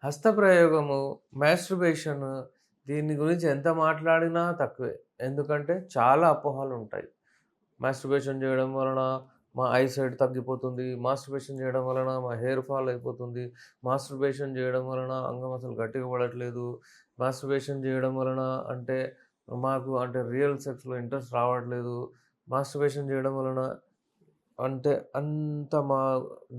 హస్తప్రయోగము, masturbation దీని గురించి ఎంత మాట్లాడినా తక్కువే. ఎందుకంటే చాలా అపోహలుంటాయి. మాస్టర్బేషన్ చేయడం వలన మా ఐసైట్ తగ్గిపోతుంది. మాస్టర్బేషన్ చేయడం వలన మా హెయిర్ ఫాల్ అయిపోతుంది. మాస్టర్బేషన్ చేయడం వలన అంగం అసలు గట్టిగా పడట్లేదు. మాస్టర్బేషన్ చేయడం వలన అంటే మాకు అంటే రియల్ సెక్స్‌లో ఇంట్రెస్ట్ రావట్లేదు. మాస్టర్బేషన్ చేయడం వలన అంటే అంత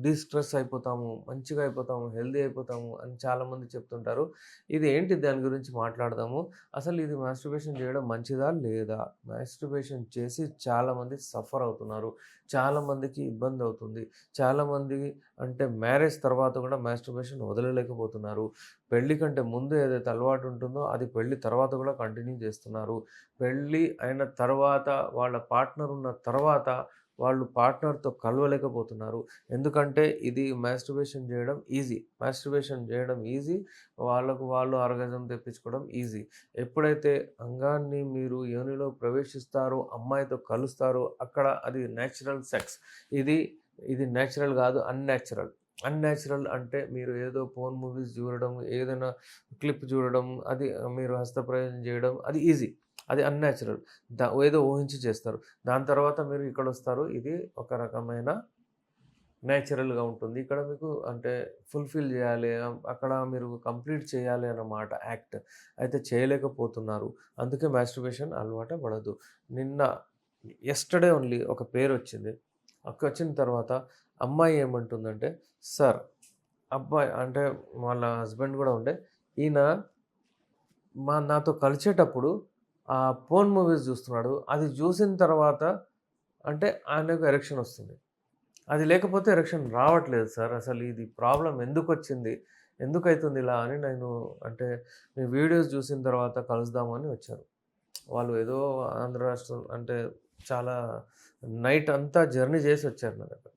డిస్ట్రెస్ అయిపోతాము, మంచిగా అయిపోతాము, హెల్తీ అయిపోతాము అని చాలామంది చెప్తుంటారు. ఇది ఏంటి దాని గురించి మాట్లాడదాము. అసలు ఇది మాస్టర్బేషన్ చేయడం మంచిదా? లేదా? మాస్టర్బేషన్ చేసి చాలామంది సఫర్ అవుతున్నారు. చాలామందికి ఇబ్బంది అవుతుంది. చాలామంది అంటే మ్యారేజ్ తర్వాత కూడా మాస్టర్బేషన్ వదలలేకపోతున్నారు. పెళ్లి కంటే ముందు ఏదైతే అలవాటు ఉంటుందో అది పెళ్లి తర్వాత కూడా కంటిన్యూ చేస్తున్నారు. పెళ్లి అయిన తర్వాత వాళ్ళ పార్ట్నర్ ఉన్న తర్వాత వాళ్ళు పార్ట్నర్‌తో కలవలేకపోతున్నారు. ఎందుకంటే ఇది మాస్టర్బేషన్ జేయడం ఈజీ. మాస్టర్బేషన్ జేయడం ఈజీ. వాళ్ళకు వాళ్ళు ఆర్గాజం తెప్పించుకోవడం ఈజీ. ఎప్పుడైతే అంగాన్ని మీరు యోనిలో ప్రవేశిస్తారో, అమ్మాయితో కలుస్తారో అక్కడ అది నేచురల్ సెక్స్. ఇది ఇది నేచురల్ గాదు అన్‌నేచురల్. అన్‌నేచురల్ అంటే మీరు ఏదో పోర్న్ మూవీస్ చూడడం, ఏదైనా క్లిప్ చూడడం, అది మీరు హస్తప్రయోగం జేయడం అది ఈజీ. అది అన్‌నేచురల్. ఏదో ఊహించి చేస్తారు. దాని తర్వాత మీరు ఇక్కడొస్తారు. ఇది ఒక రకమైన నేచురల్‌గా ఉంటుంది. ఇక్కడ మీకు అంటే ఫుల్‌ఫిల్ జేయాలి. అక్కడ మీరు కంప్లీట్ చేయాలి అన్నమాట యాక్ట్. అయితే చేయలేకపోతున్నారు. అందుకే మాస్టర్బేషన్ అలవాట పడొద్దు. నిన్న యెస్టర్‌డే ఓన్లీ ఒక పేరొచ్చింది. వచ్చిన తర్వాత అమ్మాయి ఏమంటుందంటే, "సార్" అబ్బాయి అంటే వాళ్ళ హస్బెండ్ గూడా ఉండే. "ఈయన నాతో కలిసేటప్పుడు పోర్న్ మూవీస్ జూస్తున్నాడు. అది జూసిన తర్వాత అంటే ఆయనకు ఎరెక్షన్ ఒస్తుంది. అది లేకపోతే ఎరెక్షన్ రావట్లేదు సార్. అసలు ఇది ప్రాబ్లమ్ ఎందుకొచ్చింది? ఎందుకైతుంది ఇలా అని నేను అంటే మీ వీడియోస్ జూసిన తర్వాత కలుద్దామని వచ్చారు. వాళ్ళు ఏదో ఆంధ్ర రాష్ట్రం అంటే చాలా నైట్ అంతా జర్నీ జేసి వచ్చారు నా దగ్గర.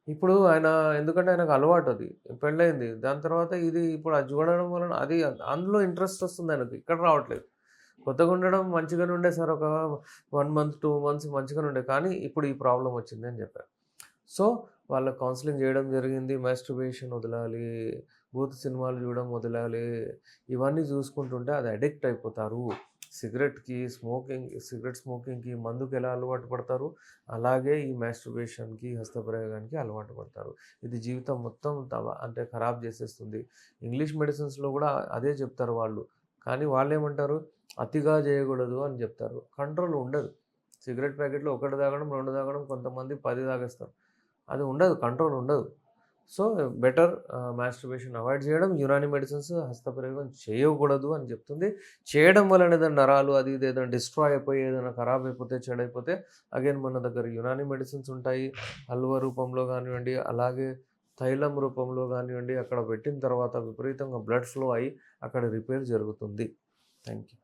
ఇప్పుడు ఆయన ఎందుకంటే ఆయనకు అలవాటది. పెళ్లయింది. దాని తర్వాత ఇది ఇప్పుడు అది చూడడం వలన అది అందులో ఇంట్రెస్ట్ వస్తుంది ఆయనకి. ఇక్కడ రావట్లేదు. కొత్తగుండడం మంచిగానే ఉండే సార్ ఒక 1 మంత్, 2 మంత్స్ మంచిగానే ఉండే. కానీ ఇప్పుడు ఈ ప్రాబ్లమ్ వచ్చింది అని చెప్పారు. సో, వాళ్ళకి కౌన్సెలింగ్ జేయడం జరిగింది. మాస్టర్బేషన్ వదలాలి. బూత్ సినిమాలు చూడడం వదలాలి. ఇవన్నీ చూసుకుంటుంటే అది అడిక్ట్ అయిపోతారు. సిగరెట్ స్మోకింగ్‌కి, మందుకి ఎలా అలవాటు పడతారు, అలాగే ఈ మాస్టర్బేషన్‌కి, హస్తప్రయోగానికి అలవాటు పడతారు. ఇది జీవితం మొత్తం అంటే ఖరాబ్ చేసేస్తుంది. ఇంగ్లీష్ మెడిసిన్స్‌లో గూడా అదే చెప్తారు వాళ్ళు. కానీ వాళ్ళేమంటారు, అతిగా చేయకూడదు అని చెప్తారు. కంట్రోల్ ఉండదు. సిగరెట్ ప్యాకెట్‌లో ఒకటి తాగడం, 2 తాగడం, కొంతమంది 10 తాగేస్తారు. అది ఉండదు. కంట్రోల్ ఉండదు. సో, బెటర్ మాస్టర్బేషన్ అవాయిడ్ చేయడం. యునాని మెడిసిన్స్ హస్తప్రయోగం చేయకూడదు అని చెప్తుంది. చేయడం వలన ఏదైనా నరాలు అది ఇది ఏదైనా డిస్ట్రాయ్ అయిపోయి ఏదైనా ఖరాబ్ అయిపోతే, చెడైపోతే అగైన్ మన దగ్గర యునాని మెడిసిన్స్ ఉంటాయి. హల్వా రూపంలో గానివ్వండి, అలాగే తైలం రూపంలో గానివ్వండి, అక్కడ పెట్టిన తర్వాత విపరీతంగా బ్లడ్ ఫ్లో అయ్యి అక్కడ రిపేర్ జరుగుతుంది. Thank you.